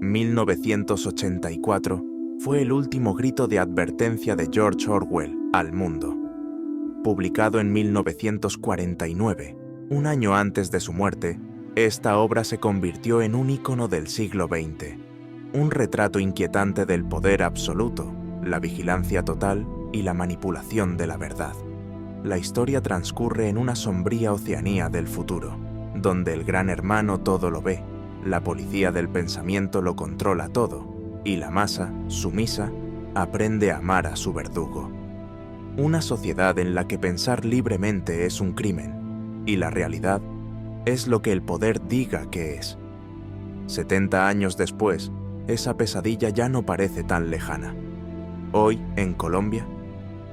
1984 fue el último grito de advertencia de George Orwell al mundo. Publicado en 1949, un año antes de su muerte, esta obra se convirtió en un ícono del siglo XX, un retrato inquietante del poder absoluto, la vigilancia total y la manipulación de la verdad. La historia transcurre en una sombría Oceanía del futuro, donde el gran hermano todo lo ve, la policía del pensamiento lo controla todo, y la masa, sumisa, aprende a amar a su verdugo. Una sociedad en la que pensar libremente es un crimen, y la realidad es lo que el poder diga que es. 70 años después, esa pesadilla ya no parece tan lejana. Hoy, en Colombia,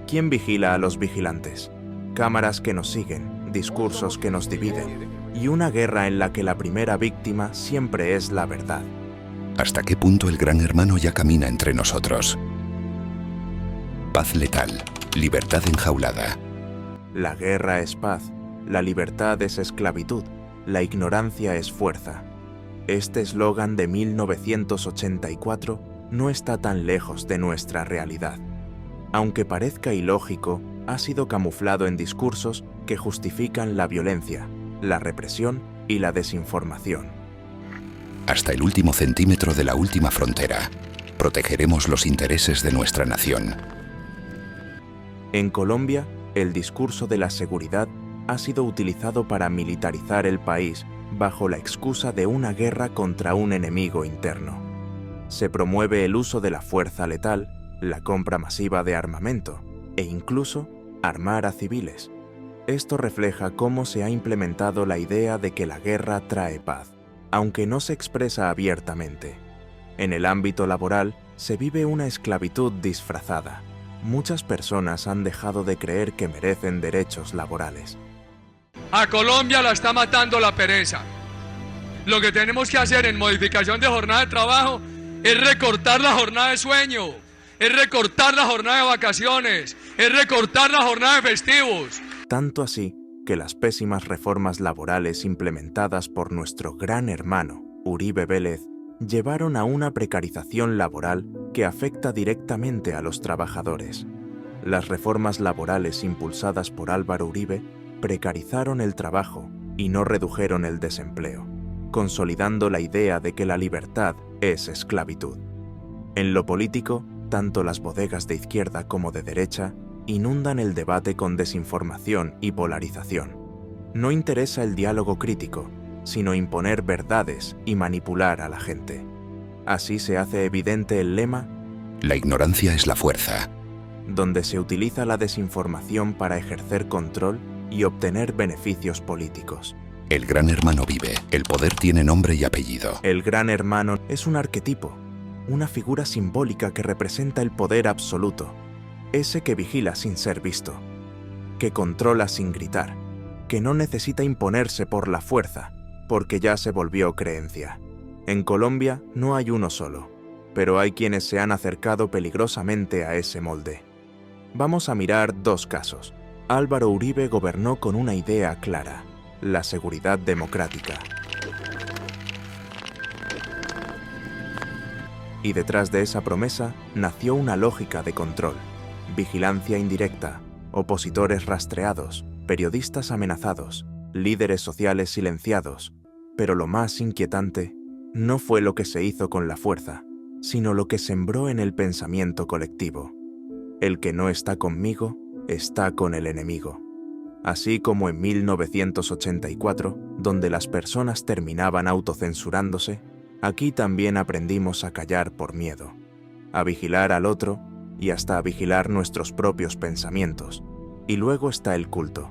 ¿quién vigila a los vigilantes? Cámaras que nos siguen, discursos que nos dividen, y una guerra en la que la primera víctima siempre es la verdad. ¿Hasta qué punto el gran hermano ya camina entre nosotros? Paz letal, libertad enjaulada. La guerra es paz, la libertad es esclavitud, la ignorancia es fuerza. Este eslogan de 1984 no está tan lejos de nuestra realidad. Aunque parezca ilógico, ha sido camuflado en discursos que justifican la violencia, la represión y la desinformación. Hasta el último centímetro de la última frontera, protegeremos los intereses de nuestra nación. En Colombia, el discurso de la seguridad ha sido utilizado para militarizar el país bajo la excusa de una guerra contra un enemigo interno. Se promueve el uso de la fuerza letal, la compra masiva de armamento e incluso armar a civiles. Esto refleja cómo se ha implementado la idea de que la guerra trae paz, aunque no se expresa abiertamente. En el ámbito laboral se vive una esclavitud disfrazada. Muchas personas han dejado de creer que merecen derechos laborales. A Colombia la está matando la pereza. Lo que tenemos que hacer en modificación de jornada de trabajo es recortar la jornada de sueño, es recortar la jornada de vacaciones, es recortar la jornada de festivos. Tanto así que las pésimas reformas laborales implementadas por nuestro gran hermano, Uribe Vélez, llevaron a una precarización laboral que afecta directamente a los trabajadores. Las reformas laborales impulsadas por Álvaro Uribe precarizaron el trabajo y no redujeron el desempleo, consolidando la idea de que la libertad es esclavitud. En lo político, tanto las bodegas de izquierda como de derecha inundan el debate con desinformación y polarización. No interesa el diálogo crítico, sino imponer verdades y manipular a la gente. Así se hace evidente el lema «La ignorancia es la fuerza», donde se utiliza la desinformación para ejercer control y obtener beneficios políticos. El gran hermano vive, el poder tiene nombre y apellido. El gran hermano es un arquetipo, una figura simbólica que representa el poder absoluto, ese que vigila sin ser visto, que controla sin gritar, que no necesita imponerse por la fuerza, porque ya se volvió creencia. En Colombia no hay uno solo, pero hay quienes se han acercado peligrosamente a ese molde. Vamos a mirar dos casos. Álvaro Uribe gobernó con una idea clara: la seguridad democrática. Y detrás de esa promesa nació una lógica de control: vigilancia indirecta, opositores rastreados, periodistas amenazados, líderes sociales silenciados. Pero lo más inquietante no fue lo que se hizo con la fuerza, sino lo que sembró en el pensamiento colectivo. El que no está conmigo, está con el enemigo. Así como en 1984, donde las personas terminaban autocensurándose, aquí también aprendimos a callar por miedo, a vigilar al otro y hasta a vigilar nuestros propios pensamientos. Y luego está el culto.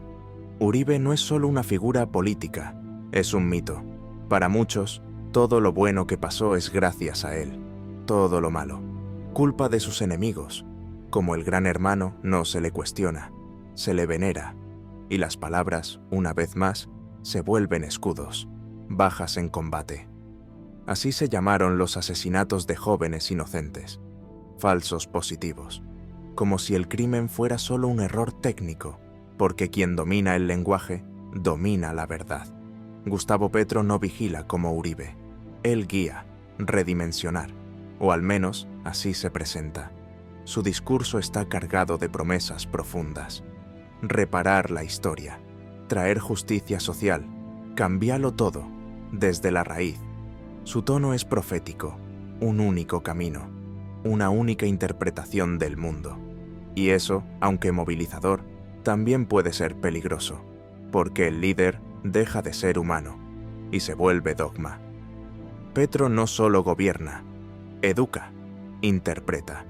Uribe no es solo una figura política, es un mito. Para muchos, todo lo bueno que pasó es gracias a él. Todo lo malo, culpa de sus enemigos. Como el gran hermano, no se le cuestiona, se le venera. Y las palabras, una vez más, se vuelven escudos, bajas en combate. Así se llamaron los asesinatos de jóvenes inocentes, falsos positivos, como si el crimen fuera solo un error técnico, porque quien domina el lenguaje, domina la verdad. Gustavo Petro no vigila como Uribe, él guía, redimensionar, o al menos así se presenta. Su discurso está cargado de promesas profundas. Reparar la historia, traer justicia social, cambiarlo todo, desde la raíz. Su tono es profético, un único camino, una única interpretación del mundo. Y eso, aunque movilizador, también puede ser peligroso, porque el líder deja de ser humano y se vuelve dogma. Petro no solo gobierna, educa, interpreta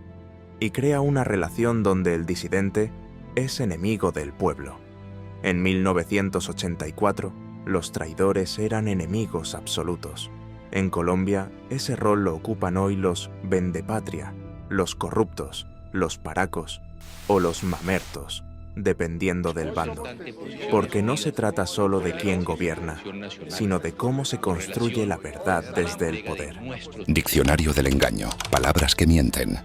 y crea una relación donde el disidente es enemigo del pueblo. En 1984, los traidores eran enemigos absolutos. En Colombia, ese rol lo ocupan hoy los vendepatria, los corruptos, los paracos o los mamertos, dependiendo del bando. Porque no se trata solo de quién gobierna, sino de cómo se construye la verdad desde el poder. Diccionario del engaño. Palabras que mienten.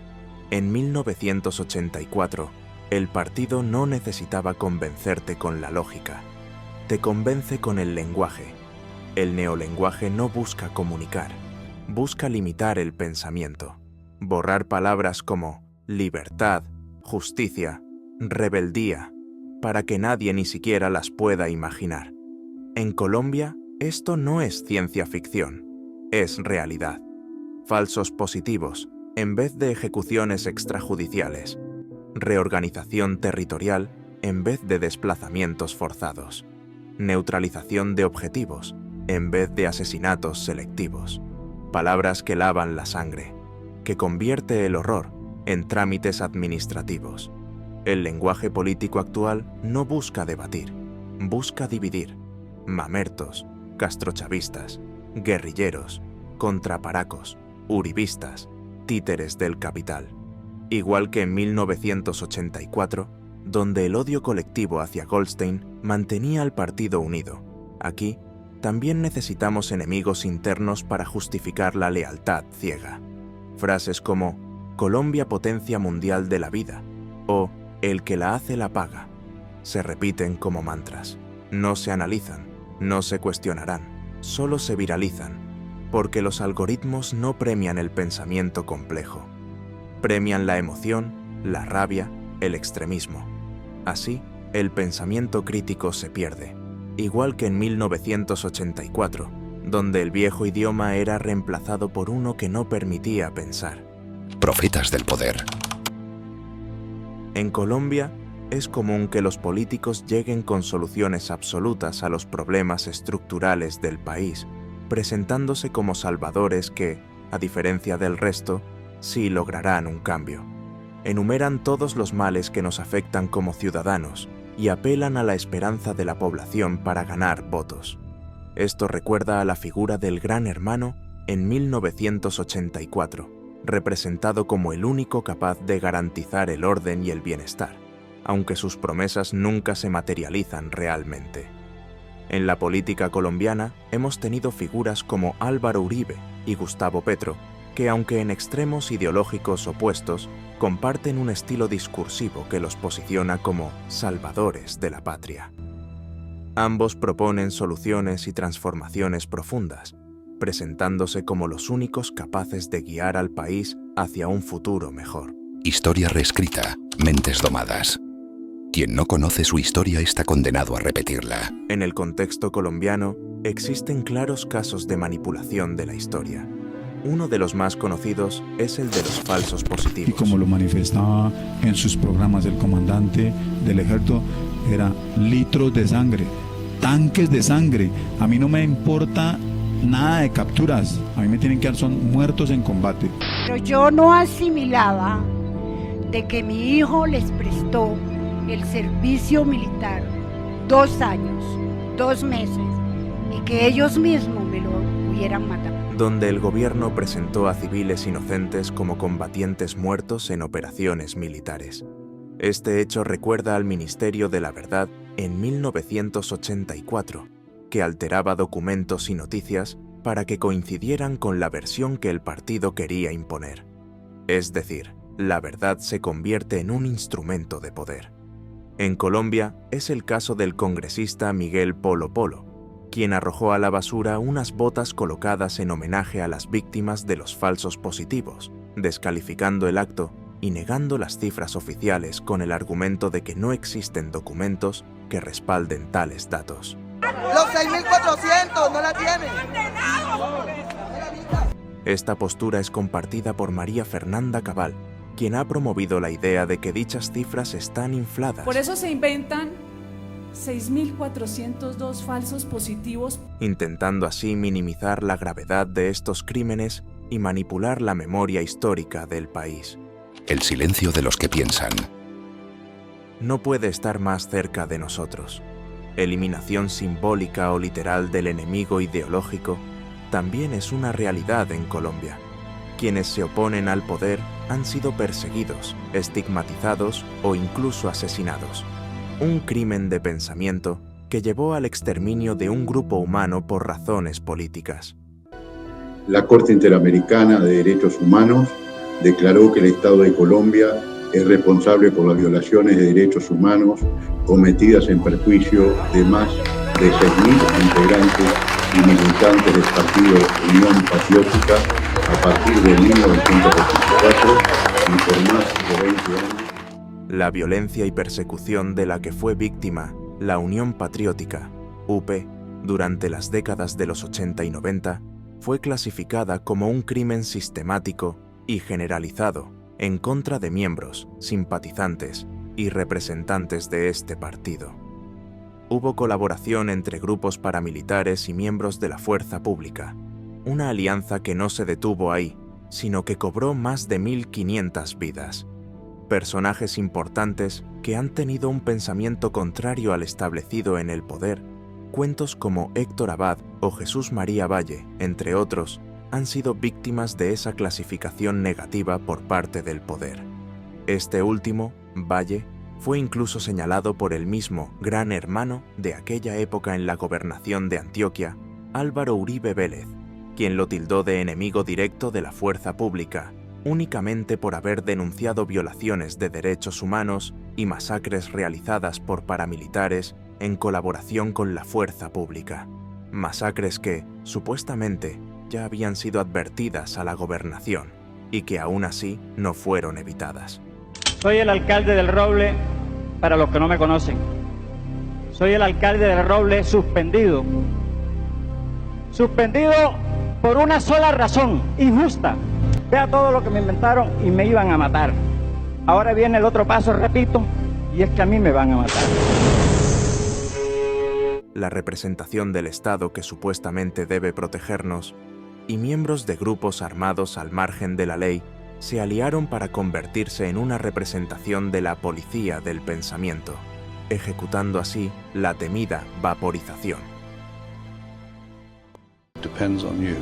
En 1984, el partido no necesitaba convencerte con la lógica. Te convence con el lenguaje. El neolenguaje no busca comunicar, busca limitar el pensamiento, borrar palabras como libertad, justicia, rebeldía, para que nadie ni siquiera las pueda imaginar. En Colombia, esto no es ciencia ficción, es realidad. Falsos positivos, en vez de ejecuciones extrajudiciales. Reorganización territorial, en vez de desplazamientos forzados. Neutralización de objetivos, en vez de asesinatos selectivos. Palabras que lavan la sangre, que convierte el horror en trámites administrativos. El lenguaje político actual no busca debatir, busca dividir. Mamertos, castrochavistas, guerrilleros, contraparacos, uribistas, títeres del capital. Igual que en 1984, donde el odio colectivo hacia Goldstein mantenía al partido unido. Aquí, también necesitamos enemigos internos para justificar la lealtad ciega. Frases como Colombia potencia mundial de la vida o el que la hace la paga se repiten como mantras. No se analizan, no se cuestionarán, solo se viralizan, porque los algoritmos no premian el pensamiento complejo. Premian la emoción, la rabia, el extremismo. Así, el pensamiento crítico se pierde, igual que en 1984, donde el viejo idioma era reemplazado por uno que no permitía pensar. Profetas del poder. En Colombia, es común que los políticos lleguen con soluciones absolutas a los problemas estructurales del país, presentándose como salvadores que, a diferencia del resto, sí lograrán un cambio. Enumeran todos los males que nos afectan como ciudadanos y apelan a la esperanza de la población para ganar votos. Esto recuerda a la figura del Gran Hermano en 1984, representado como el único capaz de garantizar el orden y el bienestar, aunque sus promesas nunca se materializan realmente. En la política colombiana hemos tenido figuras como Álvaro Uribe y Gustavo Petro, que aunque en extremos ideológicos opuestos, comparten un estilo discursivo que los posiciona como salvadores de la patria. Ambos proponen soluciones y transformaciones profundas, presentándose como los únicos capaces de guiar al país hacia un futuro mejor. Historia reescrita, mentes domadas. Quien no conoce su historia está condenado a repetirla. En el contexto colombiano, existen claros casos de manipulación de la historia. Uno de los más conocidos es el de los falsos positivos. Y como lo manifestaba en sus programas el comandante del ejército, era litros de sangre, tanques de sangre. A mí no me importa nada de capturas, a mí me tienen que dar son muertos en combate. Pero yo no asimilaba de que mi hijo les prestó el servicio militar 2 años, 2 meses, y que ellos mismos me lo hubieran matado. Donde el gobierno presentó a civiles inocentes como combatientes muertos en operaciones militares. Este hecho recuerda al Ministerio de la Verdad en 1984, que alteraba documentos y noticias para que coincidieran con la versión que el partido quería imponer. Es decir, la verdad se convierte en un instrumento de poder. En Colombia es el caso del congresista Miguel Polo Polo, quien arrojó a la basura unas botas colocadas en homenaje a las víctimas de los falsos positivos, descalificando el acto y negando las cifras oficiales con el argumento de que no existen documentos que respalden tales datos. Los 6.400 no la tienen. Esta postura es compartida por María Fernanda Cabal, quien ha promovido la idea de que dichas cifras están infladas. Por eso se inventan 6.402 falsos positivos, intentando así minimizar la gravedad de estos crímenes y manipular la memoria histórica del país. El silencio de los que piensan. No puede estar más cerca de nosotros. Eliminación simbólica o literal del enemigo ideológico también es una realidad en Colombia. Quienes se oponen al poder han sido perseguidos, estigmatizados o incluso asesinados. Un crimen de pensamiento que llevó al exterminio de un grupo humano por razones políticas. La Corte Interamericana de Derechos Humanos declaró que el Estado de Colombia es responsable por las violaciones de derechos humanos cometidas en perjuicio de más de 6.000 integrantes y militantes del partido Unión Patriótica a partir de 1984 y por más de 20 años. La violencia y persecución de la que fue víctima la Unión Patriótica, UP, durante las décadas de los 80 y 90, fue clasificada como un crimen sistemático y generalizado en contra de miembros, simpatizantes y representantes de este partido. Hubo colaboración entre grupos paramilitares y miembros de la fuerza pública, una alianza que no se detuvo ahí, sino que cobró más de 1.500 vidas. Personajes importantes que han tenido un pensamiento contrario al establecido en el poder, cuentos como Héctor Abad o Jesús María Valle, entre otros, han sido víctimas de esa clasificación negativa por parte del poder. Este último, Valle, fue incluso señalado por el mismo gran hermano de aquella época en la gobernación de Antioquia, Álvaro Uribe Vélez, quien lo tildó de enemigo directo de la fuerza pública, únicamente por haber denunciado violaciones de derechos humanos y masacres realizadas por paramilitares en colaboración con la fuerza pública. Masacres que, supuestamente, ya habían sido advertidas a la gobernación y que aún así no fueron evitadas. Soy el alcalde del Roble, para los que no me conocen. Soy el alcalde del Roble suspendido. Suspendido por una sola razón, injusta. Vea todo lo que me inventaron y me iban a matar. Ahora viene el otro paso, repito, y es que a mí me van a matar. La representación del Estado que supuestamente debe protegernos y miembros de grupos armados al margen de la ley se aliaron para convertirse en una representación de la policía del pensamiento, ejecutando así la temida vaporización. Depends on you.